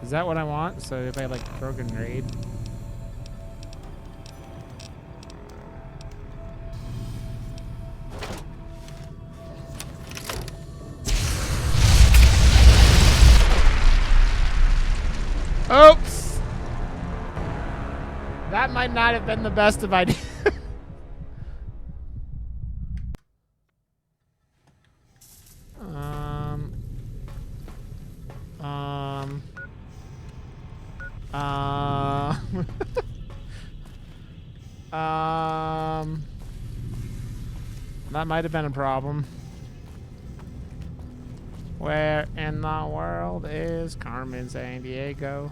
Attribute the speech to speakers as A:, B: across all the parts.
A: Is that what I want? So if I like throw a grenade. Oops! That might not have been the best of ideas. That might have been a problem. Where in the world is Carmen Sandiego?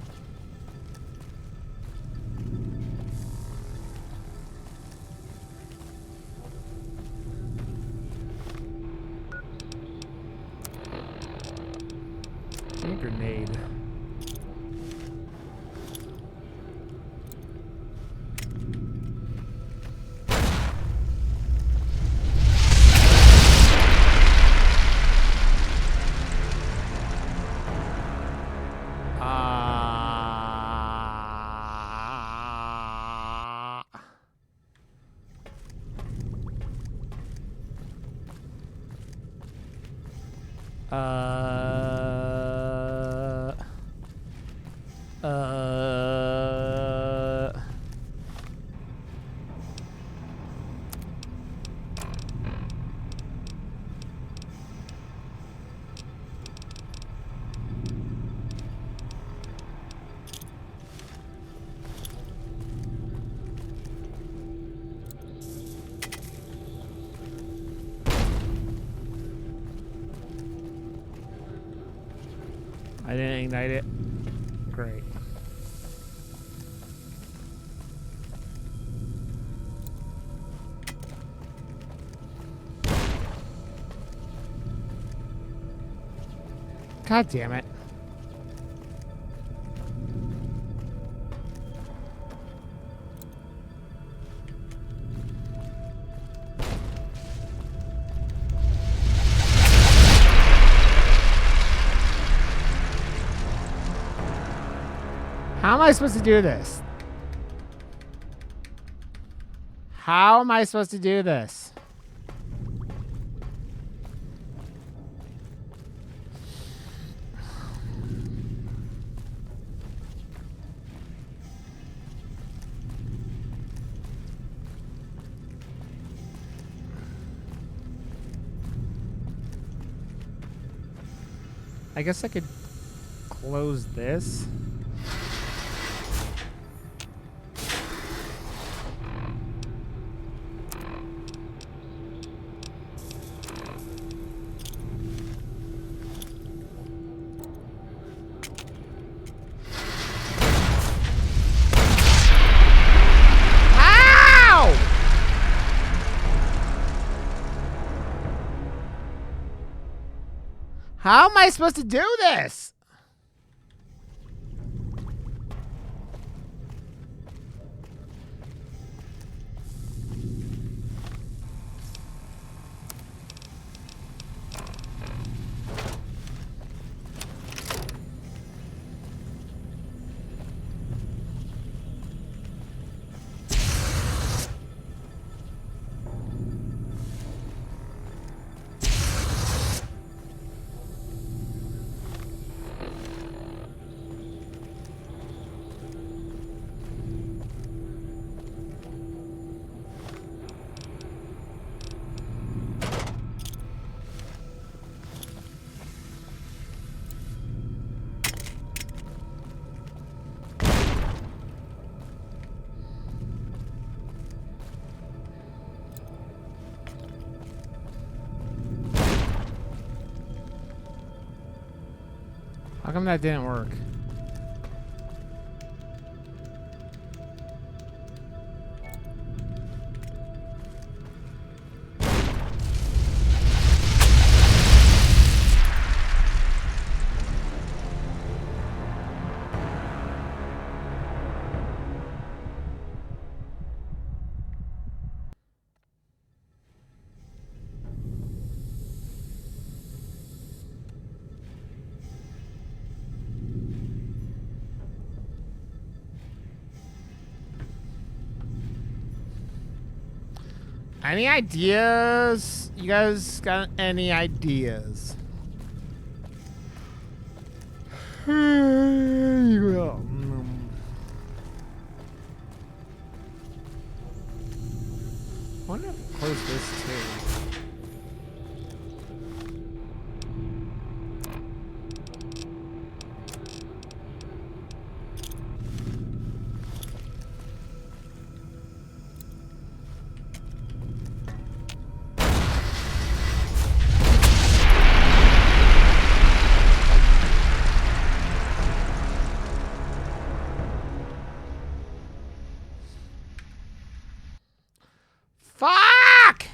A: A grenade. I didn't ignite it. Great. God damn it. How am I supposed to do this? How am I supposed to do this? I guess I could close this. How am I supposed to do this? How come that didn't work? Any ideas? You guys got any ideas? I wonder if I close this too. Fuck!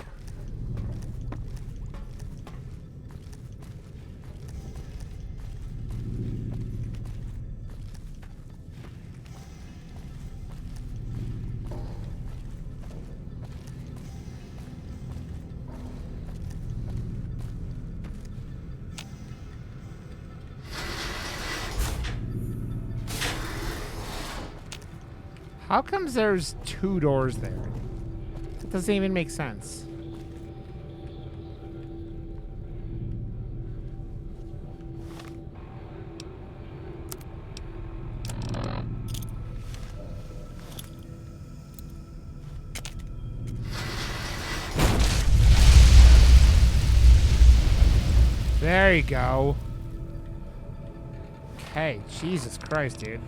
A: How comes there's 2 doors there? That doesn't even make sense. There you go. Okay, Jesus Christ, dude.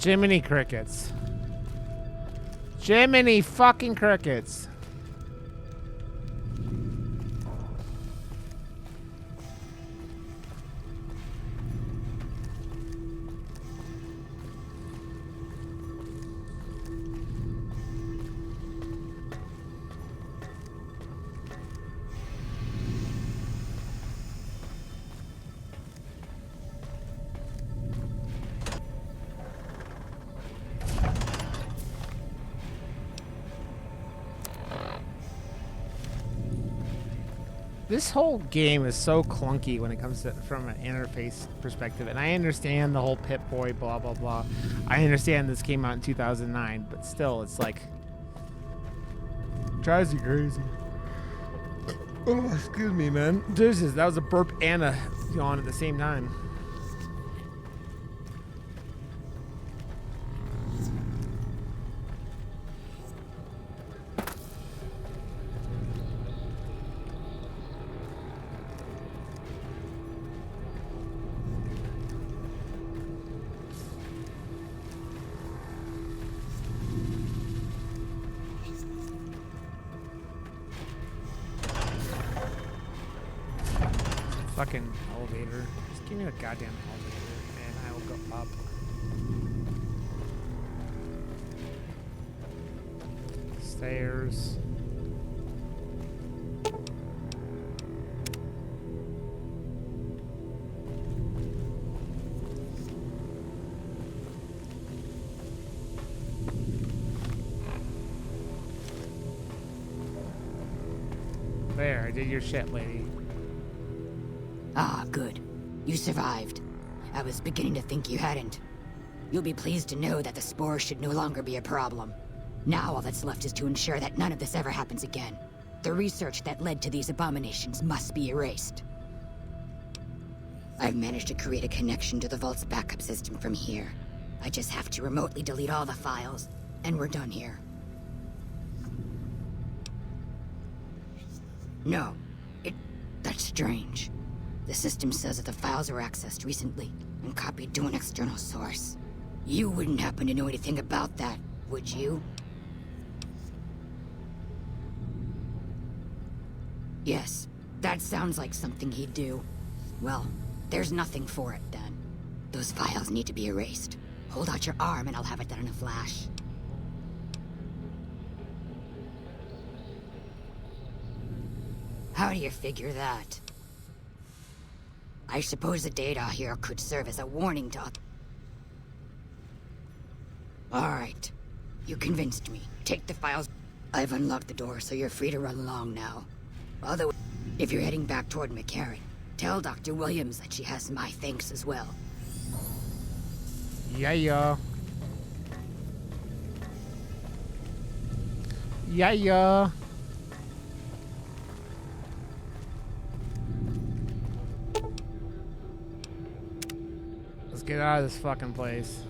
A: Jiminy crickets. Jiminy fucking crickets. This whole game is so clunky when it comes to from an interface perspective, and I understand the whole Pip-Boy blah blah blah. I understand this came out in 2009, but still, it's like drives you crazy. Oh, excuse me, man. Jesus, that was a burp and a yawn at the same time. Fucking elevator. Just give me a goddamn elevator and I will go up. Stairs. There, I did your shit, lady.
B: Ah, good. You survived. I was beginning to think you hadn't. You'll be pleased to know that the spores should no longer be a problem. Now all that's left is to ensure that none of this ever happens again. The research that led to these abominations must be erased. I've managed to create a connection to the Vault's backup system from here. I just have to remotely delete all the files, and we're done here. No. That's strange. The system says that the files were accessed recently and copied to an external source. You wouldn't happen to know anything about that, would you? Yes, that sounds like something he'd do. Well, there's nothing for it then. Those files need to be erased. Hold out your arm and I'll have it done in a flash. How do you figure that? I suppose the data here could serve as a warning to... Alright. You convinced me. Take the files. I've unlocked the door, so you're free to run along now. Although, if you're heading back toward McCarran, Tell Dr. Williams that she has my thanks as well.
A: Yeah, yeah. Yeah, yeah. Let's get out of this fucking place.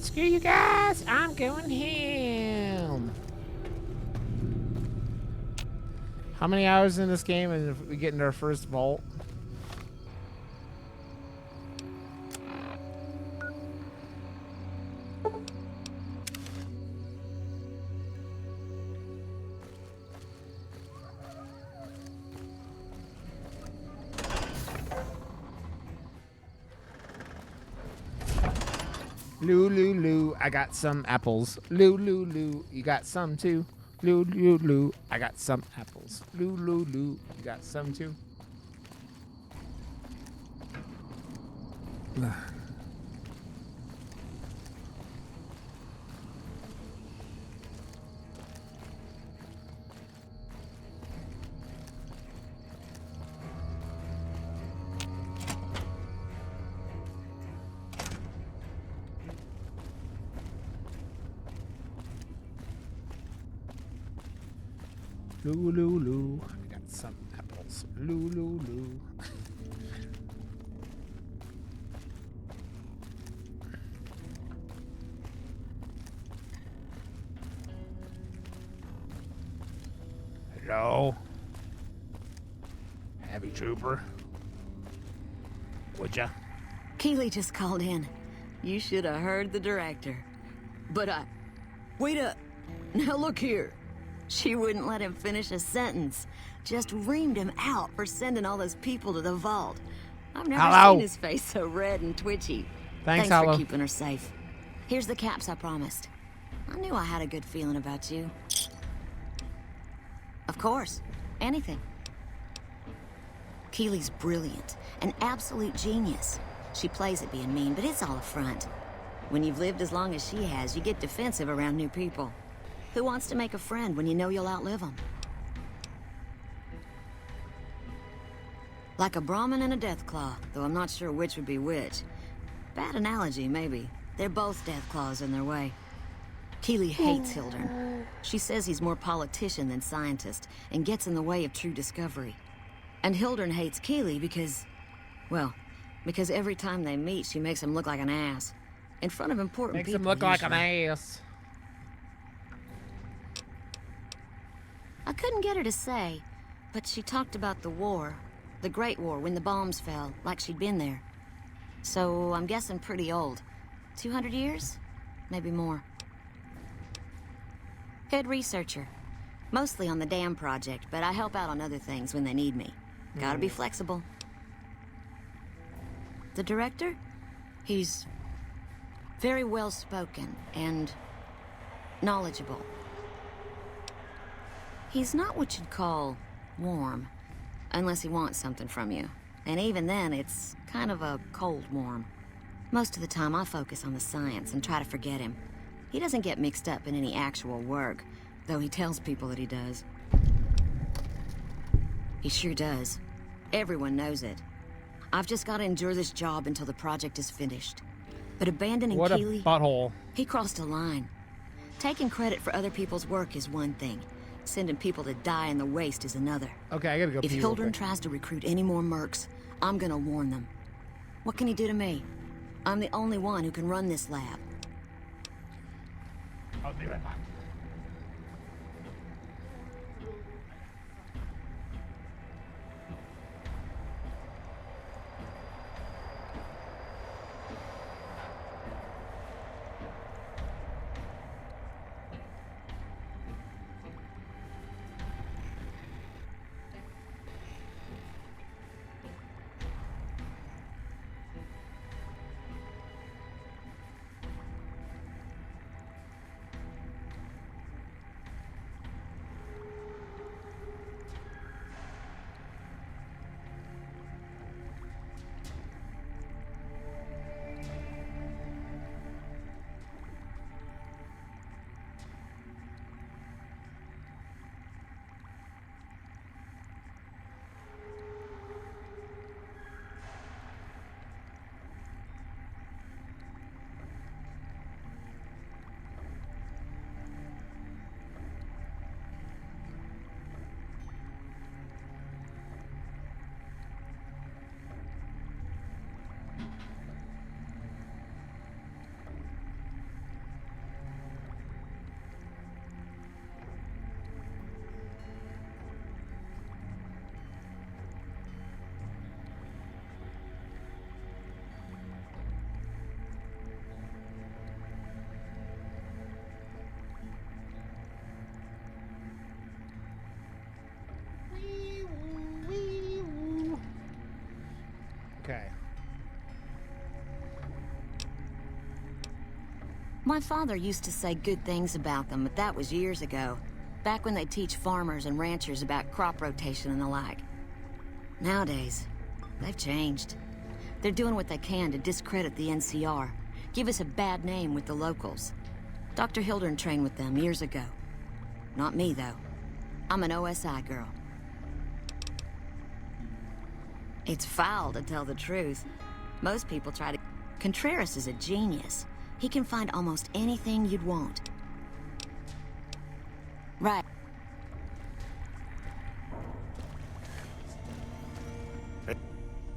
A: Screw you guys, I'm going home. How many hours in this game and if we get into our first vault? Loo, loo, loo, I got some apples. Loo, loo, loo, you got some too. Loo, loo, loo, I got some apples. Loo, loo, loo, you got some too. Loo, loo, loo, I got some apples. Loo, loo, loo. Hello? Heavy trooper? Would ya?
C: Keeley just called in. You should have heard the director. But wait up. Now look here. She wouldn't let him finish a sentence. Just reamed him out for sending all those people to the vault. I've never seen his face so red and twitchy.
A: Thanks,
C: for
A: Hollow.
C: keeping her safe. Here's the caps I promised. I knew I had a good feeling about you. Of course. Anything. Keeley's brilliant. An absolute genius. She plays at being mean, but it's all a front. When you've lived as long as she has, you get defensive around new people. Who wants to make a friend when you know you'll outlive them? Like a Brahmin and a Deathclaw, though I'm not sure which would be which. Bad analogy, maybe. They're both Deathclaws in their way. Keeley hates Hildern. She says he's more politician than scientist, and gets in the way of true discovery. And Hildern hates Keeley because... well, because every time they meet, she makes him look like an ass. In front of important
A: Makes
C: people,
A: him look like an
C: usually.
A: ass.
C: I couldn't get her to say, but she talked about the war. The Great War, when the bombs fell, like she'd been there. So, I'm guessing pretty old. 200 years? Maybe more. Head researcher. Mostly on the dam project, but I help out on other things when they need me. Gotta be flexible. The director? He's very well-spoken and knowledgeable. He's not what you'd call warm, unless he wants something from you. And even then, it's kind of a cold warm. Most of the time, I focus on the science and try to forget him. He doesn't get mixed up in any actual work, though he tells people that he does. He sure does. Everyone knows it. I've just got to endure this job until the project is finished. But abandoning
A: What a
C: Keeley,
A: butthole.
C: he crossed a line. Taking credit for other people's work is one thing. Sending people to die in the waste is another.
A: Okay, I gotta go
C: If
A: pee real
C: Hildern
A: quick.
C: tries to recruit any more mercs, I'm gonna warn them. What can he do to me? I'm the only one who can run this lab.
A: I'll be right back. Okay.
C: My father used to say good things about them, but that was years ago. Back when they teach farmers and ranchers about crop rotation and the like. Nowadays, they've changed. They're doing what they can to discredit the NCR, give us a bad name with the locals. Dr. Hildern trained with them years ago. Not me, though. I'm an OSI girl. It's foul to tell the truth. Most people try to... Contreras is a genius. He can find almost anything you'd want. Right.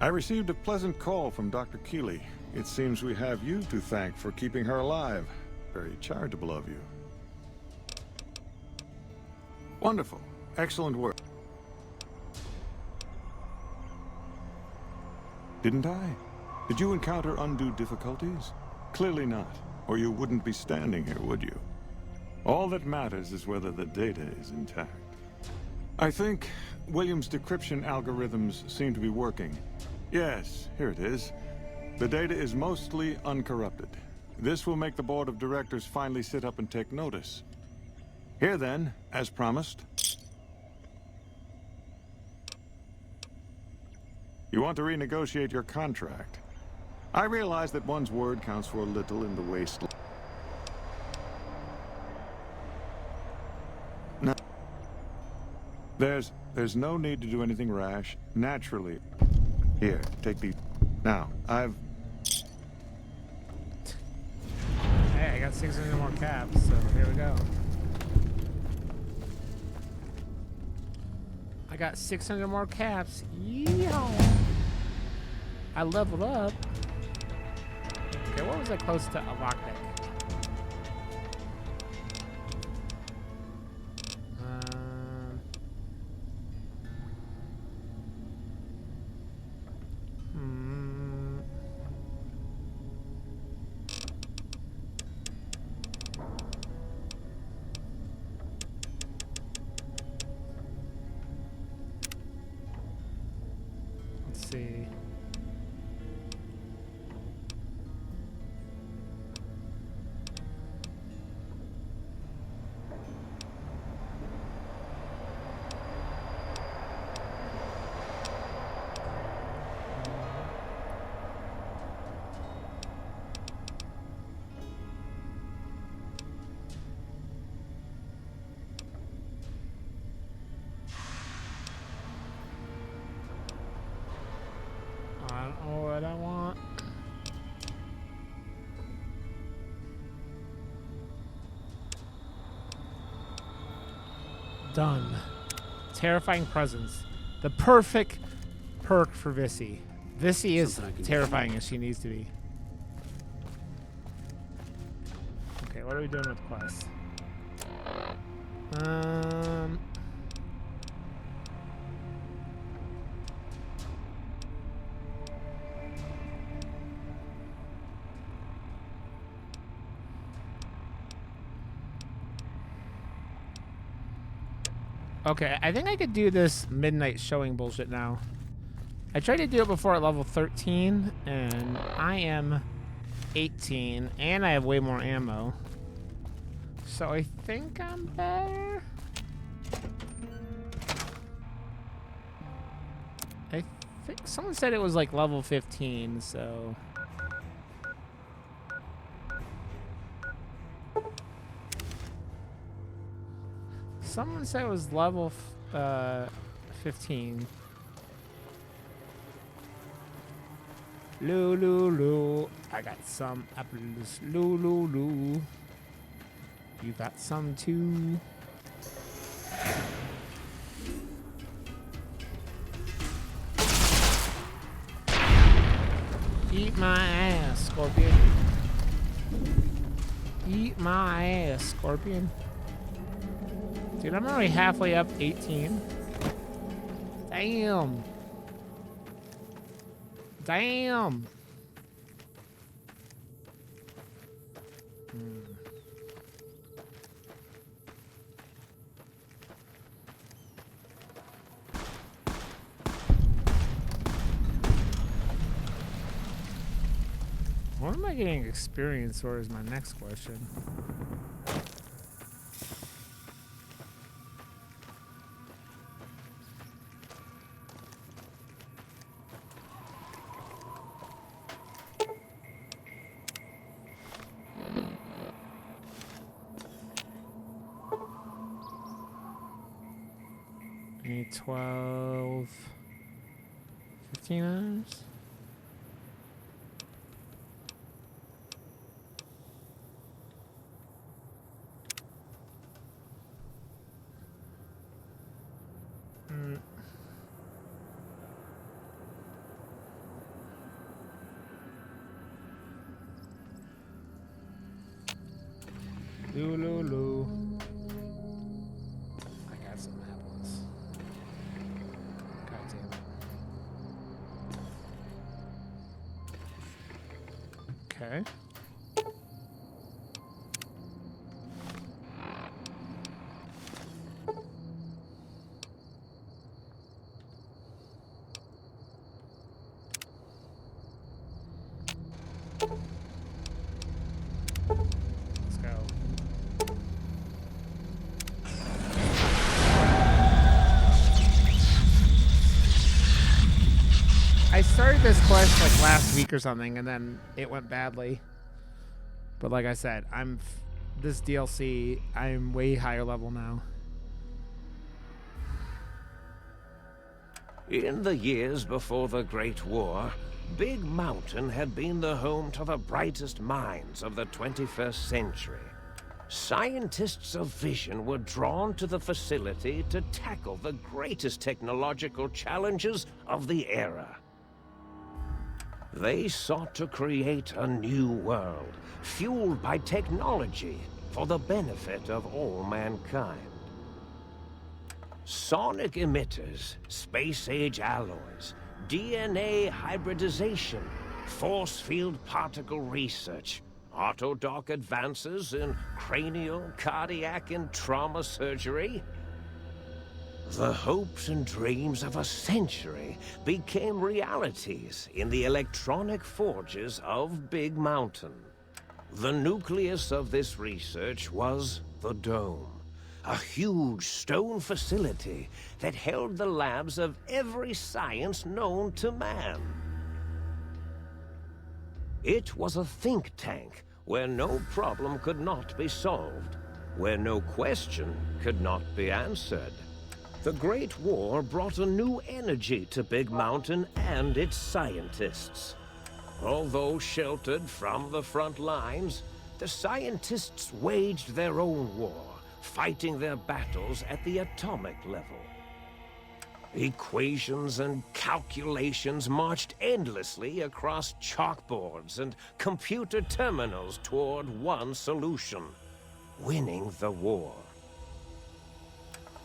D: I received a pleasant call from Dr. Keeley. It seems we have you to thank for keeping her alive. Very charitable of you. Wonderful. Excellent work. Didn't I? Did you encounter undue difficulties? Clearly not, or you wouldn't be standing here, would you? All that matters is whether the data is intact. I think Williams' decryption algorithms seem to be working. Yes, here it is. The data is mostly uncorrupted. This will make the board of directors finally sit up and take notice. Here then, as promised. You want to renegotiate your contract. I realize that one's word counts for a little in the wasteland. No. There's no need to do anything rash. Naturally. Here, take these. Now, I've...
A: Hey, I got 600 more caps, so here we go. I got 600 more caps. Yeah. I leveled up. Okay, what was I close to a lockpick? Let's see. I don't know what I want. Done. Terrifying presence. The perfect perk for Vissy. Vissy is terrifying as she needs to be. Okay, what are we doing with quests? Okay, I think I could do this midnight showing bullshit now. I tried to do it before at level 13, and I am 18, and I have way more ammo. So I think I'm better. I think someone said it was like level 15, so... Someone said it was level 15. Lulu. I got some apples. Lulu. You got some too. Eat my ass, Scorpion. Eat my ass, Scorpion. Dude, I'm already halfway up 18. Damn. Damn. What am I getting experience for is my next question. Need 12, 15 hours? Lulu. I got some apples. God damn it. Okay. Let's go. I started this quest like last week or something, and then it went badly. But like I said, this DLC, I'm way higher level now.
E: In the years before the Great War, Big Mountain had been the home to the brightest minds of the 21st century. Scientists of vision were drawn to the facility to tackle the greatest technological challenges of the era. They sought to create a new world, fueled by technology for the benefit of all mankind. Sonic emitters, space-age alloys, DNA hybridization, force field particle research, autodoc advances in cranial, cardiac, and trauma surgery. The hopes and dreams of a century became realities in the electronic forges of Big Mountain. The nucleus of this research was the Dome, a huge stone facility that held the labs of every science known to man. It was a think tank where no problem could not be solved, where no question could not be answered. The Great War brought a new energy to Big Mountain and its scientists. Although sheltered from the front lines, the scientists waged their own war, fighting their battles at the atomic level. Equations and calculations marched endlessly across chalkboards and computer terminals toward one solution: winning the war.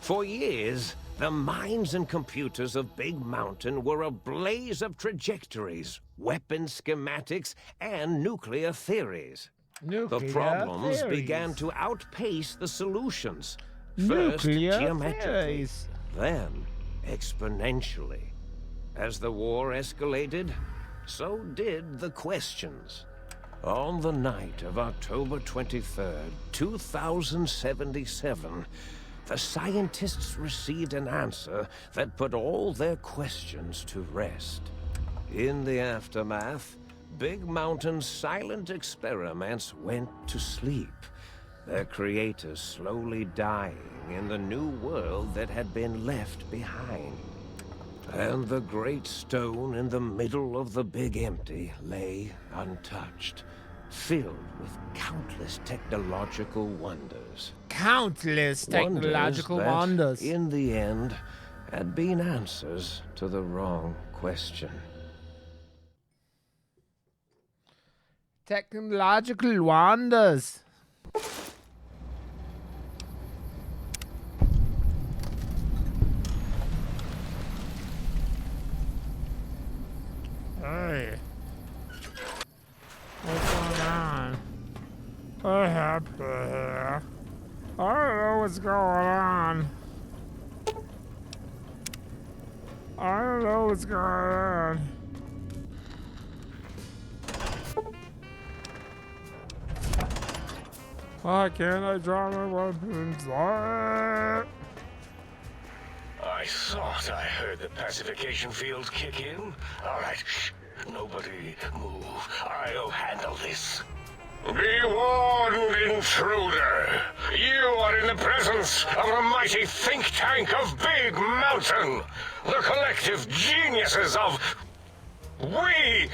E: For years, the minds and computers of Big Mountain were a blaze of trajectories, weapon schematics, and nuclear theories. The problems began to outpace the solutions. First, geometrically, then exponentially. As the war escalated, so did the questions. On the night of October 23rd, 2077, the scientists received an answer that put all their questions to rest. In the aftermath, Big Mountain's silent experiments went to sleep, their creators slowly dying in the new world that had been left behind. And the great stone in the middle of the Big Empty lay untouched, filled with countless technological wonders.
A: Countless technological wonders.
E: In the end, had been answers to the wrong question.
A: Technological wonders. Hey. What's going on? What happened here? I don't know what's going on. I don't know what's going on. Why can't I draw my weapons?
E: I thought I heard the pacification field kick in. All right, shh. Nobody move. I'll handle this. Be warned, intruder. You are in the presence of the mighty think tank of Big Mountain. The collective geniuses of... We...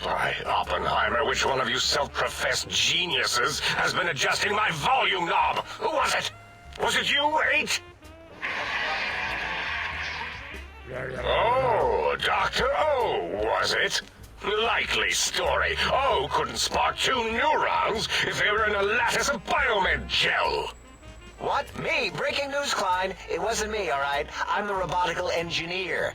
E: By Oppenheimer, which one of you self-professed geniuses has been adjusting my volume knob? Who was it? Was it you, 8? Oh, Dr. O, was it? Likely story. O couldn't spark 2 neurons if they were in a lattice of biomed gel.
F: What? Me? Breaking news, Klein. It wasn't me, all right? I'm the robotical engineer.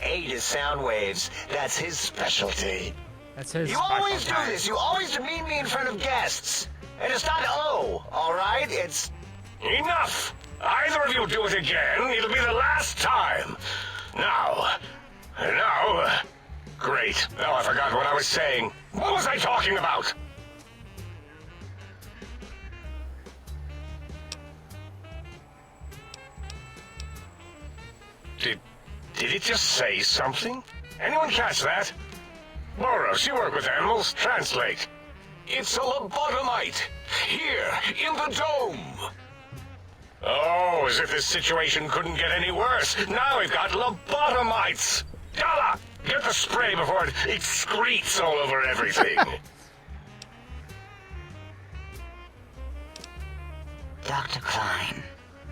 F: 8 is sound waves. That's his specialty.
A: That's his
F: You
A: special
F: always do
A: time.
F: this. You always demean me in front of guests. And it's not O, all right? It's...
E: Enough! Either of you do it again, it'll be the last time. Now... Great. Now I forgot what I was saying. What was I talking about? Did it just say something? Anyone catch that? Boros, you work with animals. Translate. It's a lobotomite. Here, in the dome. Oh, as if this situation couldn't get any worse. Now we've got lobotomites. Dala, get the spray before it excretes all over everything.
G: Dr. Klein,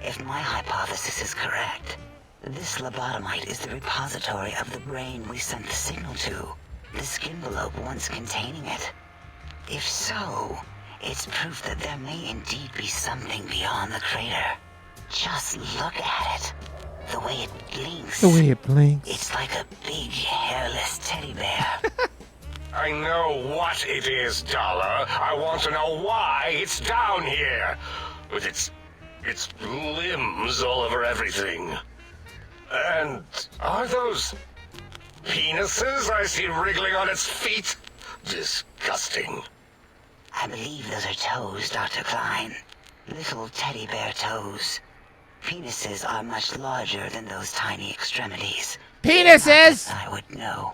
G: if my hypothesis is correct, this lobotomite is the repository of the brain we sent the signal to, the skinvelope once containing it. If so, it's proof that there may indeed be something beyond the crater. Just look at it. The way it blinks.
A: The way it blinks.
G: It's like a big, hairless teddy bear.
E: I know what it is, Dala. I want to know why it's down here. With its limbs all over everything. And are those penises I see wriggling on its feet? Disgusting.
G: I believe those are toes, Dr. Klein. Little teddy bear toes. Penises are much larger than those tiny extremities.
A: Penises!
G: I would know.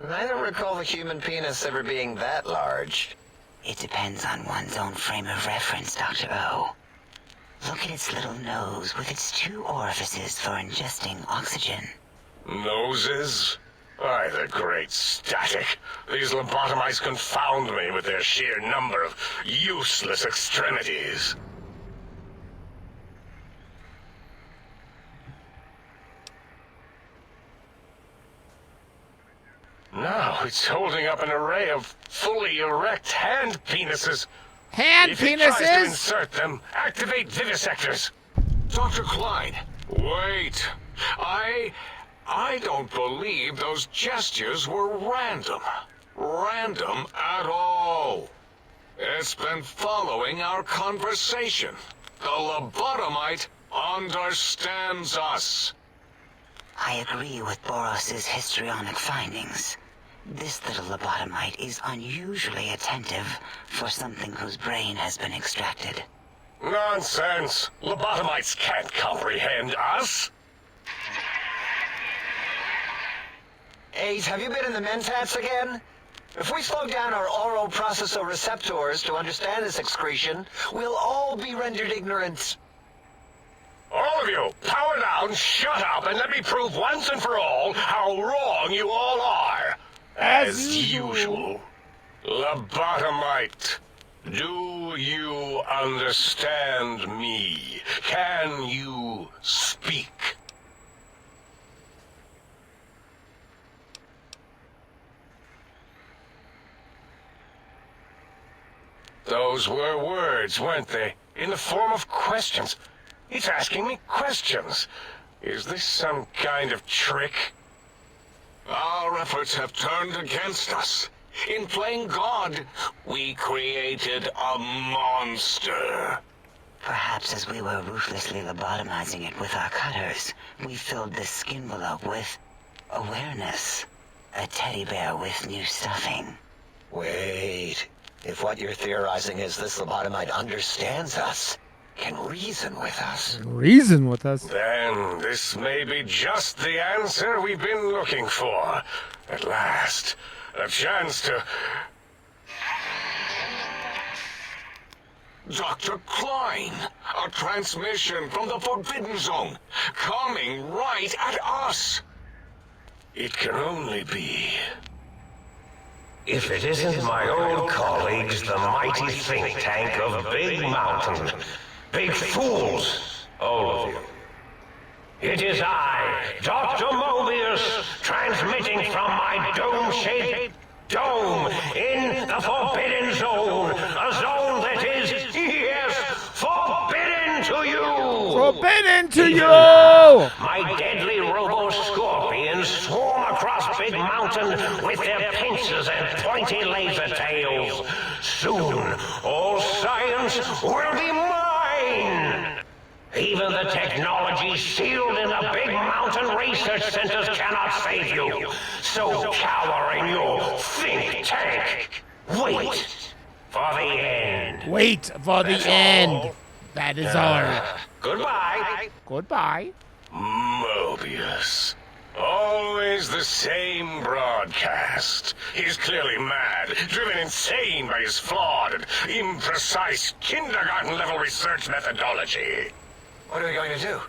F: I don't recall the human penis ever being that large.
G: It depends on one's own frame of reference, Dr. O. Look at its little nose with its 2 orifices for ingesting oxygen.
E: Noses? Why, the great static. These lobotomites confound me with their sheer number of useless extremities. Now it's holding up an array of fully erect hand penises.
A: Hand
E: If it tries to
A: penises?
E: insert them, activate vivisectors.
H: Dr. Klein, wait. I don't believe those gestures were random. Random at all. It's been following our conversation. The lobotomite understands us.
G: I agree with Boros's histrionic findings. This little lobotomite is unusually attentive for something whose brain has been extracted.
E: Nonsense. Lobotomites can't comprehend us.
F: 8, have you been in the mentats again? If we slow down our oral processoreceptors to understand this excretion, we'll all be rendered ignorant.
E: All of you, power down, shut up, and let me prove once and for all how wrong you all are. As usual. Lobotomite, do you understand me? Can you speak? Those were words, weren't they? In the form of questions. It's asking me questions. Is this some kind of trick?
H: Our efforts have turned against us. In playing God, we created a monster.
G: Perhaps as we were ruthlessly lobotomizing it with our cutters, we filled this skinvelope with awareness. A teddy bear with new stuffing.
E: Wait.
F: If what you're theorizing is this lobotomite understands us, can reason with us.
A: Reason with us.
H: Then this may be just the answer we've been looking for. At last, a chance to... Dr. Klein, a transmission from the Forbidden Zone, coming right at us. It can only be...
E: If it isn't my old colleagues, the mighty think tank of Big Mountain. Big fools, all of you. It is I, Dr. Mobius, transmitting from my dome-shaped dome in the Forbidden Zone. A zone that is, yes, forbidden to you.
A: Forbidden to you!
E: My deadly robo-scorpions swarm across Big Mountain with their pincers and pointy laser tails. Soon, all science will be mine. Even the technology sealed in the Big Mountain research centers cannot save you. So cower in your think tank. Wait for the end.
A: Wait for the
E: That's
A: end.
E: all.
A: That is all.
E: Goodbye.
A: Goodbye.
H: Mobius. Always the same broadcast. He's clearly mad, driven insane by his flawed and imprecise kindergarten-level research methodology.
F: What are we going to do?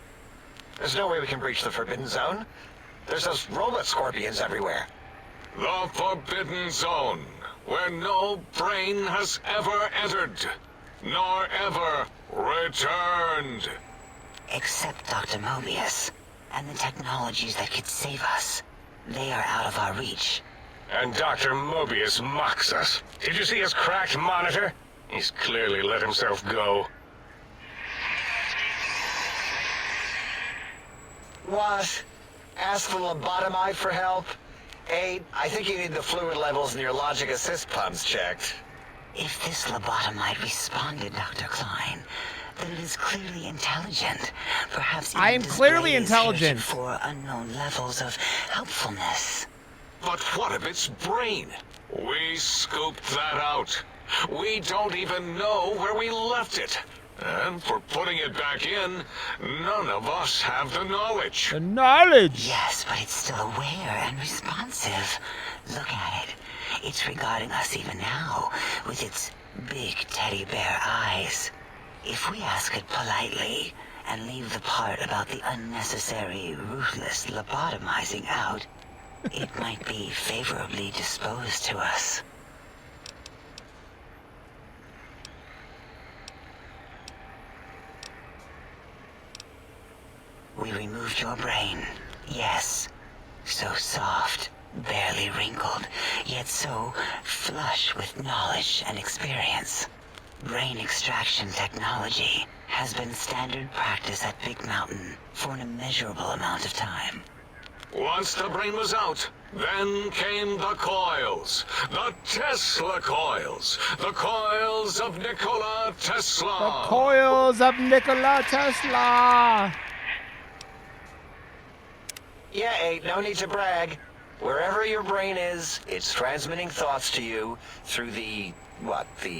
F: There's no way we can breach the Forbidden Zone. There's those robot scorpions everywhere.
H: The Forbidden Zone, where no brain has ever entered, nor ever returned.
G: Except Dr. Mobius and the technologies that could save us. They are out of our reach.
H: And Dr. Mobius mocks us. Did you see his cracked monitor? He's clearly let himself go.
F: What? Ask the lobotomite for help? 8, I think you need the fluid levels in your logic assist pumps checked.
G: If this lobotomite responded, Dr. Klein, then it is clearly intelligent. Perhaps
A: I am
G: even
A: clearly
G: displays
A: intelligent.
G: for unknown levels of helpfulness.
H: But what of its brain? We scooped that out. We don't even know where we left it. And for putting it back in, none of us have the knowledge.
A: The knowledge.
G: Yes, but it's still aware and responsive. Look at it. It's regarding us even now, with its big teddy bear eyes. If we ask it politely, and leave the part about the unnecessary, ruthless lobotomizing out, it might be favorably disposed to us. We removed your brain, yes. So soft, barely wrinkled, yet so flush with knowledge and experience. Brain extraction technology has been standard practice at Big Mountain for an immeasurable amount of time.
H: Once the brain was out, then came the coils. The Tesla coils. The coils of Nikola
A: The
H: Tesla.
A: coils of Nikola Tesla.
F: Yeah, 8, no need to brag. Wherever your brain is, it's transmitting thoughts to you through the,
H: The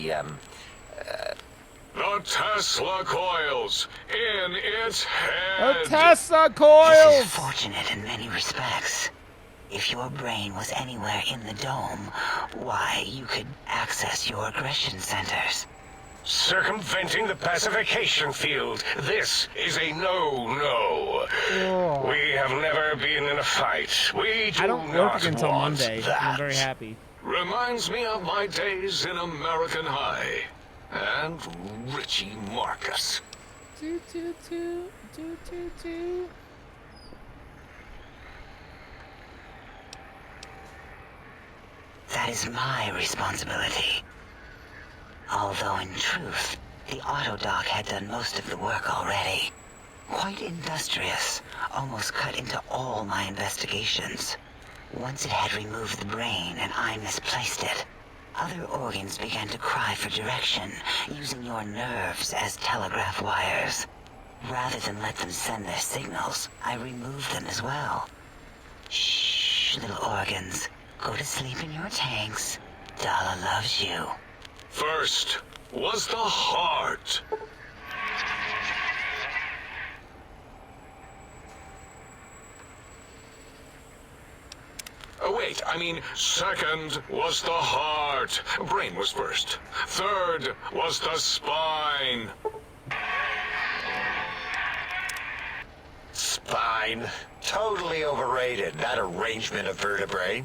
H: Tesla coils in its
A: The
H: head.
A: Tesla
G: This is
A: coils.
G: fortunate in many respects. If your brain was anywhere in the dome, why, you could access your aggression centers.
H: Circumventing the pacification field. This is a no-no.
A: Oh.
H: We have never been in a fight. We do
A: I don't
H: not
A: work until
H: want
A: Monday.
H: that.
A: I'm very happy.
H: Reminds me of my days in American High. And Richie Marcus.
A: Toot, toot, toot, toot, toot, toot.
G: That is my responsibility. Although in truth, the autodoc had done most of the work already. Quite industrious, almost cut into all my investigations. Once it had removed the brain and I misplaced it, other organs began to cry for direction, using your nerves as telegraph wires. Rather than let them send their signals, I removed them as well. Shh, little organs. Go to sleep in your tanks. Dala loves you.
H: First was the heart. Oh, wait, I mean, second was the heart. Brain was first. Third was the spine.
F: Spine. Totally overrated, that arrangement of vertebrae.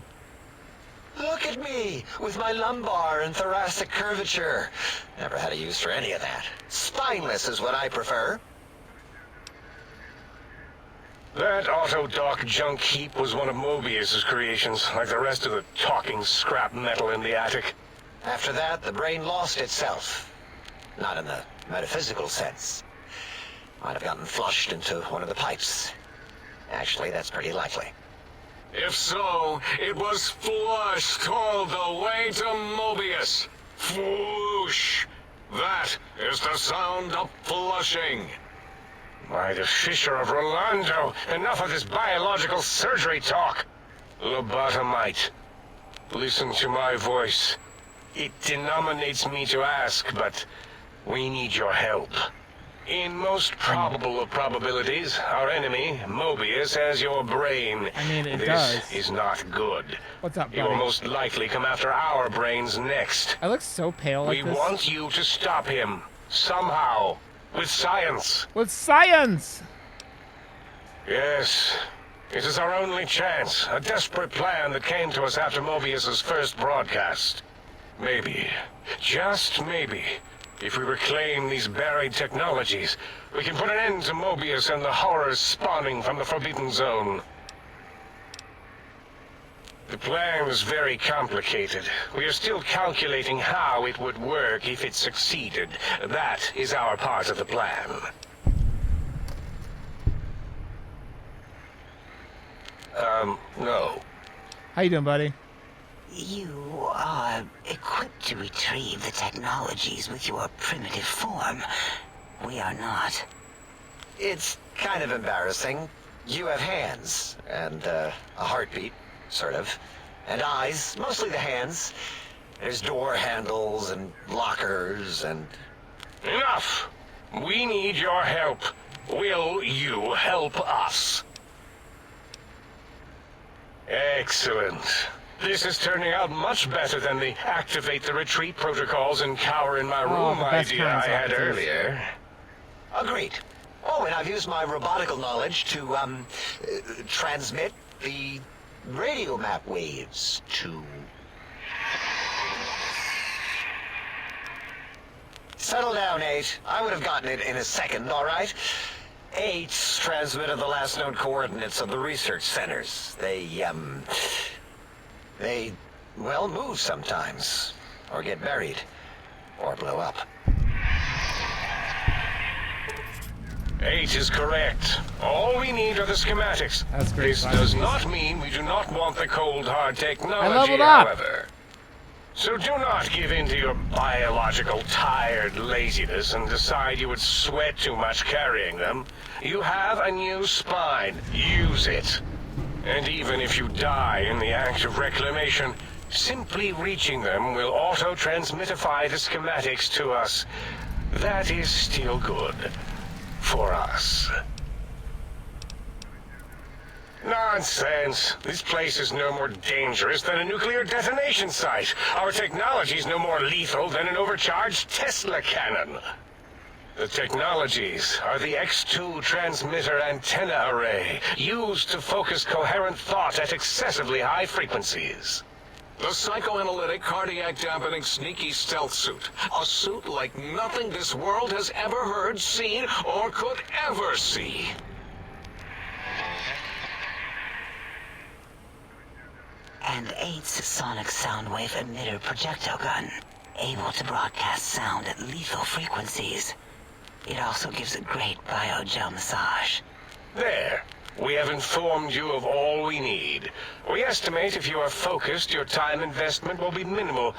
F: Look at me, with my lumbar and thoracic curvature. Never had a use for any of that. Spineless is what I prefer.
I: That Autodoc junk heap was one of Mobius's creations, like the rest of the talking scrap metal in the attic.
F: After that, the brain lost itself. Not in the metaphysical sense. Might have gotten flushed into one of the pipes. Actually, that's pretty likely.
H: If so, it was flushed all the way to Mobius. Flush. That is the sound of flushing.
I: By the Fisher of Rolando, enough of this biological surgery talk. Lobotomite, listen to my voice. It denominates me to ask, but we need your help. In most probable of probabilities, our enemy, Mobius, has your brain.
A: I mean, it
I: this
A: does.
I: is not good.
A: What's up,
I: He will
A: buddy?
I: most likely come after our brains next.
A: I look so pale like
I: We
A: this.
I: want you to stop him, somehow, with science.
A: With science!
I: Yes, it is our only chance, a desperate plan that came to us after Mobius's first broadcast. Maybe, just maybe, if we reclaim these buried technologies, we can put an end to Mobius and the horrors spawning from the Forbidden Zone. The plan is very complicated. We are still calculating how it would work if it succeeded. That is our part of the plan. No.
A: How you doing, buddy?
G: You are equipped to retrieve the technologies with your primitive form. We are not.
F: It's kind of embarrassing. You have hands, and a heartbeat, sort of. And eyes, mostly the hands. There's door handles and lockers and...
I: Enough! We need your help. Will you help us? Excellent. This is turning out much better than the activate the retreat protocols and cower in my room
A: the best
I: idea I
A: kinds of
I: had
A: actors.
I: earlier.
F: Agreed. Oh, and I've used my robotical knowledge to, transmit the radio map waves to... Settle down, 8. I would have gotten it in a second, all right? 8's transmitted the last known coordinates of the research centers. They, well, move sometimes. Or get buried. Or blow up.
I: 8 is correct. All we need are the schematics.
A: That's great.
I: This does not mean we do not want the cold hard technology,
A: leveled up.
I: however. So do not give in to your biological tired laziness and decide you would sweat too much carrying them. You have a new spine. Use it. And even if you die in the act of reclamation, simply reaching them will auto-transmitify the schematics to us. That is still good. For us. Nonsense. This place is no more dangerous than a nuclear detonation site. Our technology is no more lethal than an overcharged Tesla cannon. The technologies are the X2 transmitter antenna array, used to focus coherent thought at excessively high frequencies.
H: The psychoanalytic, cardiac dampening, sneaky stealth suit. A suit like nothing this world has ever heard, seen, or could ever see.
G: And 8's sonic soundwave emitter projectile gun, able to broadcast sound at lethal frequencies. It also gives a great biogel massage.
I: There. We have informed you of all we need. We estimate if you are focused, your time investment will be minimal,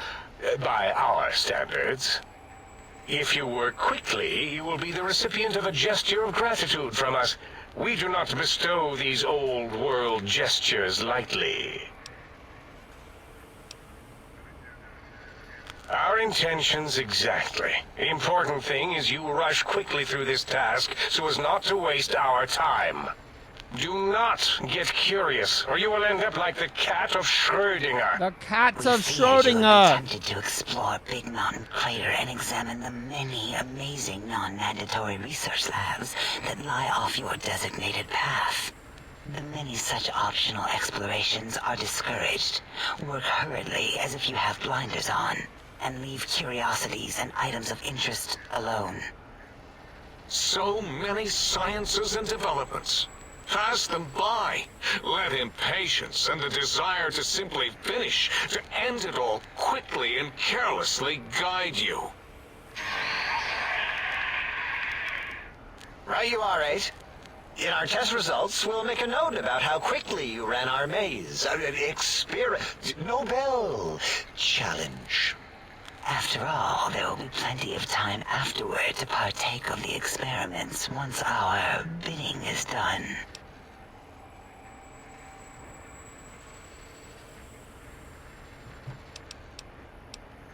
I: by our standards. If you work quickly, you will be the recipient of a gesture of gratitude from us. We do not bestow these old-world gestures lightly. Our our intentions exactly. The important thing is you rush quickly through this task so as not to waste our time. Do not get curious, or you will end up like the cat of Schrödinger.
A: The cats of
G: You have been
A: Schrödinger.
G: tempted to explore Big Mountain Crater and examine the many amazing non-mandatory research labs that lie off your designated path. The many such optional explorations are discouraged. Work hurriedly as if you have blinders on, and leave curiosities and items of interest alone.
H: So many sciences and developments. Pass them by. Let impatience and the desire to simply finish, to end it all quickly and carelessly guide you.
F: Right you are, 8. In our test results, we'll make a note about how quickly you ran our maze. Nobel challenge.
G: After all, there will be plenty of time afterward to partake of the experiments once our bidding is done.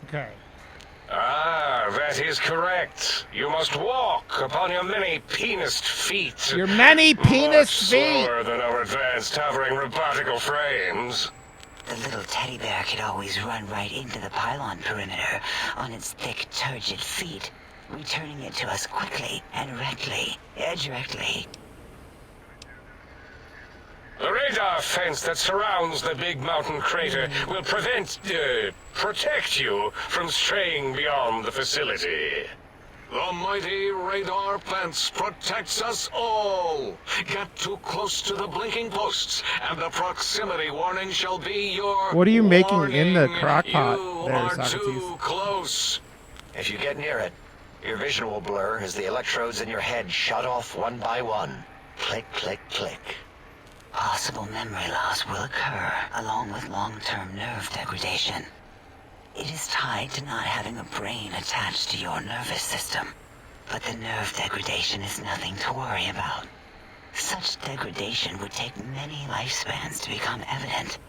A: Okay.
I: Ah, that is correct. You must walk upon your many penised feet.
A: Your many penis
I: Much
A: feet.
I: slower than our advanced hovering robotical frames.
G: The little teddy bear could always run right into the pylon perimeter on its thick, turgid feet, returning it to us quickly and directly.
I: The radar fence that surrounds the big mountain crater will protect you from straying beyond the facility.
H: The mighty radar fence protects us all. Get too close to the blinking posts, and the proximity warning shall be your
A: What are you making in the
H: warning.
A: crock pot
H: You
A: there,
H: are
A: Socrates?
H: too close.
F: If you get near it, your vision will blur as the electrodes in your head shut off one by one. Click, click, click.
G: Possible memory loss will occur, along with long-term nerve degradation. It is tied to not having a brain attached to your nervous system. But the nerve degradation is nothing to worry about. Such degradation would take many lifespans to become evident,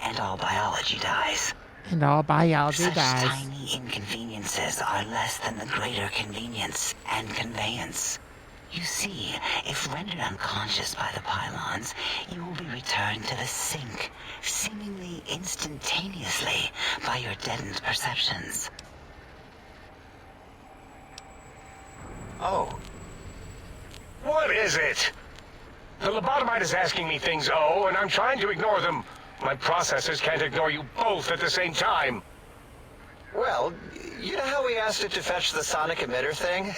G: and all biology dies.
A: And all biology
G: Such
A: dies.
G: tiny inconveniences are less than the greater convenience and conveyance. You see, if rendered unconscious by the pylons, you will be returned to the sink, seemingly instantaneously, by your deadened perceptions.
F: Oh,
I: What is it? The lobotomite is asking me things, and I'm trying to ignore them. My processors can't ignore you both at the same time.
F: well, you know how we asked it to fetch the sonic emitter thing?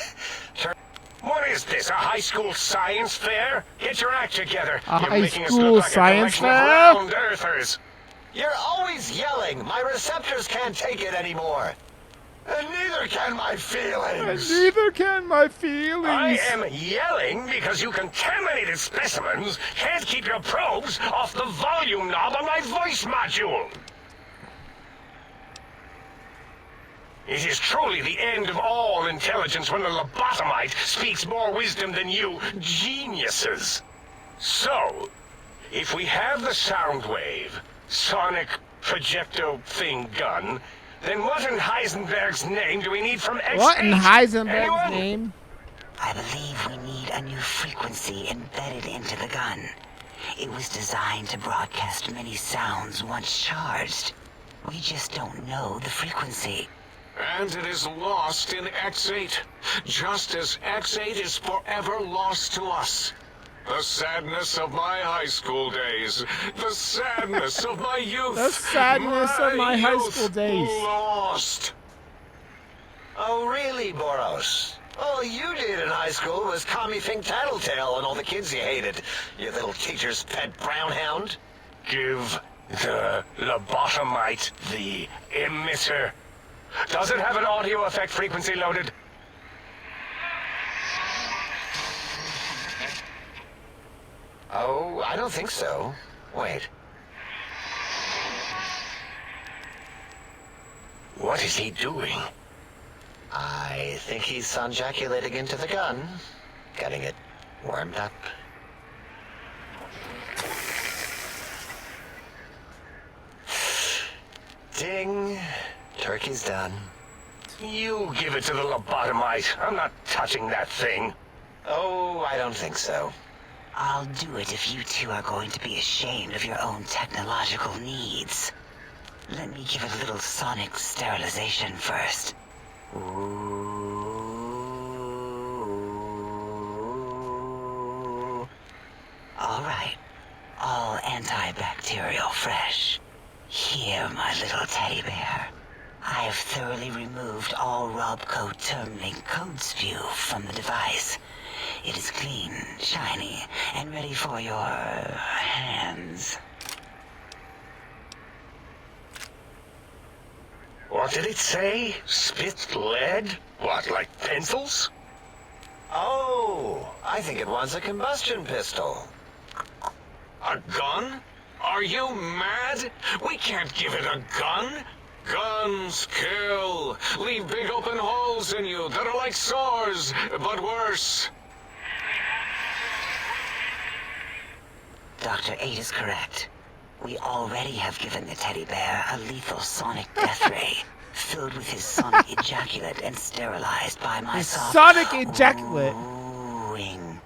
I: What is this, a high school science fair? Get your act together.
A: A
I: You're
A: high
I: making us
A: school
I: look like
A: science
I: a collection of
A: fair?
I: round earthers.
F: You're always yelling. My receptors can't take it anymore. And neither can my
A: And
F: feelings.
A: neither can my feelings.
I: I am yelling because you contaminated specimens can't keep your probes off the volume knob on my voice module. It is truly the end of all intelligence when the lobotomite speaks more wisdom than you geniuses. So, if we have the sound wave, sonic projecto thing gun, then what in Heisenberg's name do we need from X8?
A: What in Heisenberg's
I: Anyone?
A: name?
G: I believe we need a new frequency embedded into the gun. It was designed to broadcast many sounds once charged. We just don't know the frequency.
H: And it is lost in X8, just as X8 is forever lost to us. The sadness of my high school days. The sadness of my youth.
A: The sadness of my high school days.
H: Lost.
F: Oh, really, Boros? All you did in high school was call me Fink Tattletale and all the kids you hated. You little teacher's pet brown hound.
I: Give the lobotomite the emitter. Does it have an audio effect frequency loaded?
F: Oh, I don't think so. Wait.
I: What is he doing?
F: I think he's sonjaculating into the gun. Getting it warmed up. Ding. Turkey's done.
I: You give it to the lobotomite. I'm not touching that thing.
F: Oh, I don't think so.
G: I'll do it if you two are going to be ashamed of your own technological needs. Let me give it a little sonic sterilization first. Ooh. All right. All antibacterial fresh. Here, my little teddy bear. I have thoroughly removed all Robco termlink code spew from the device. It is clean, shiny, and ready for your hands.
I: What did it say? Spit lead? What, like pencils?
F: Oh, I think it wants a combustion pistol.
H: A gun? Are you mad? We can't give it a gun. Guns kill. Leave big open holes in you that are like sores, but worse.
G: Dr. 8 is correct. We already have given the teddy bear a lethal sonic death ray, filled with his sonic ejaculate and sterilized by my soft
A: Sonic ejaculate.
G: wooing.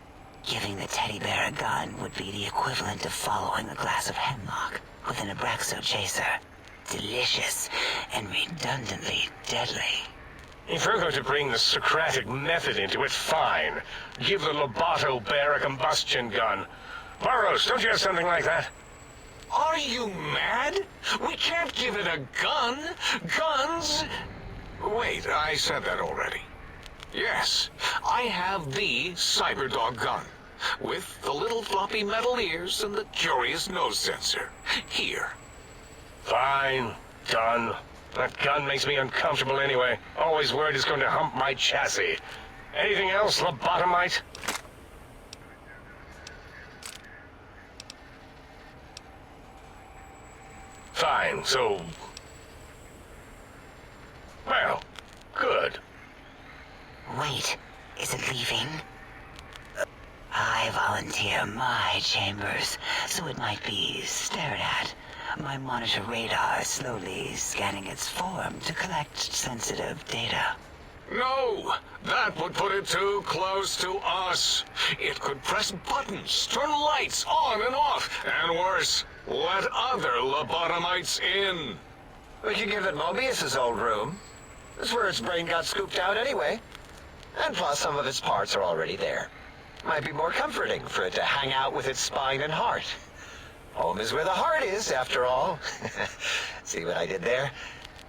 G: Giving the teddy bear a gun would be the equivalent of following a glass of hemlock with an Abraxo chaser. Delicious and redundantly deadly.
I: If you're going to bring the Socratic method into it, fine. Give the Loboto bear a combustion gun. Burroughs, don't you have something like that?
H: Are you mad? We can't give it a gun. Guns... Wait, I said that already. Yes, I have the Cyberdog gun. With the little floppy metal ears and the curious nose sensor. Here.
I: Fine. Done. That gun makes me uncomfortable anyway. Always worried it's going to hump my chassis. Anything else, lobotomite? Fine, so... Well, good.
G: Wait, is it leaving? I volunteer my chambers, so it might be stared at. My monitor radar slowly scanning its form to collect sensitive data.
H: No! That would put it too close to us. It could press buttons, turn lights on and off, and worse, let other lobotomites in.
F: We could give it Mobius's old room. That's where its brain got scooped out anyway. And plus, some of its parts are already there. Might be more comforting for it to hang out with its spine and heart. Home is where the heart is, after all. See what I did there?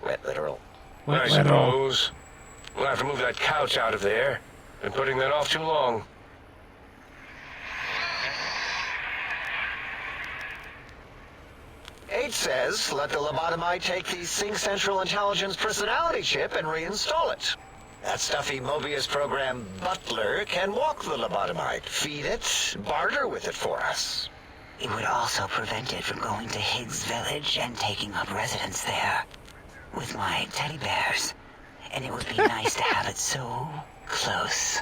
F: Wet literal.
I: I suppose. We'll have to move that couch out of there. Been putting that off too long.
F: H says, let the lobotomite take the Sync Central Intelligence personality chip and reinstall it. That stuffy Mobius program butler can walk the lobotomite, feed it, barter with it for us.
G: It would also prevent it from going to Higgs Village and taking up residence there. With my teddy bears. And it would be nice to have it so close.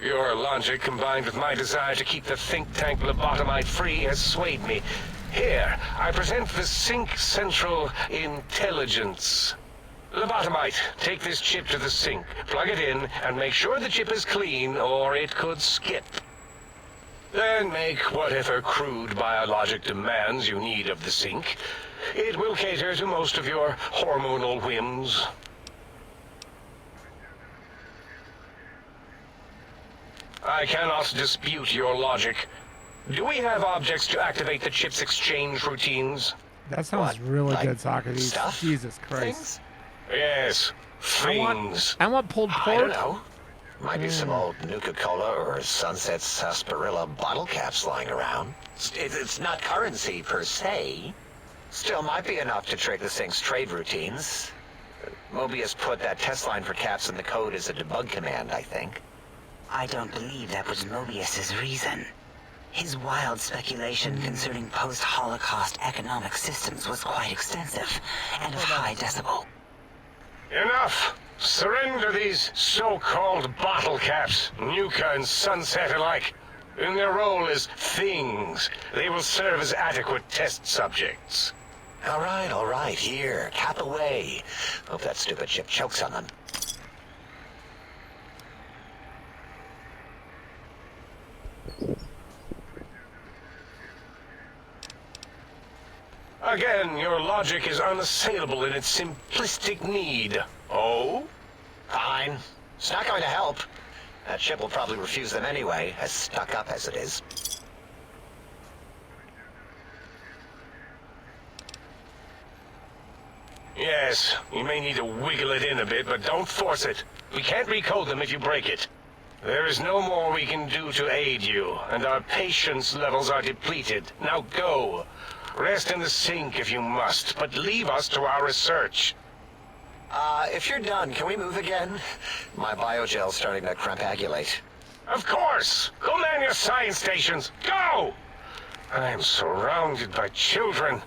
I: Your logic, combined with my desire to keep the think tank lobotomite free, has swayed me. Here, I present the Sync Central Intelligence. Lobotomite, take this chip to the sink, plug it in, and make sure the chip is clean, or it could skip. Then make whatever crude biologic demands you need of the sink. It will cater to most of your hormonal whims. I cannot dispute your logic. Do we have objects to activate the chip's exchange routines?
A: That sounds
F: What,
A: really
F: like
A: good, Socrates.
F: stuff?
A: Jesus Christ.
F: Things?
I: Yes, things.
A: I want pulled
F: I don't
A: pork.
F: know. Might be some old Nuka-Cola or Sunset Sarsaparilla bottle caps lying around. It's not currency per se. Still might be enough to trick the Sync's trade routines. Mobius put that test line for caps in the code as a debug command, I think.
G: I don't believe that was Mobius's reason. His wild speculation concerning post-Holocaust economic systems was quite extensive and of high decibel.
I: Enough! Surrender these so-called bottle caps, Nuka and Sunset alike. In their role as things, they will serve as adequate test subjects.
F: All right, here. Cap away. Hope that stupid chip chokes on them.
I: Again, your logic is unassailable in its simplistic need. Oh?
F: Fine. It's not going to help. That ship will probably refuse them anyway, as stuck up as it is.
I: Yes, you may need to wiggle it in a bit, but don't force it. We can't recode them if you break it. There is no more we can do to aid you, and our patience levels are depleted. Now go. Rest in the sink if you must, but leave us to our research.
F: If you're done, can we move again? My biogel's starting to crampagulate.
I: Of course! Go man your science stations! Go! I am surrounded by children.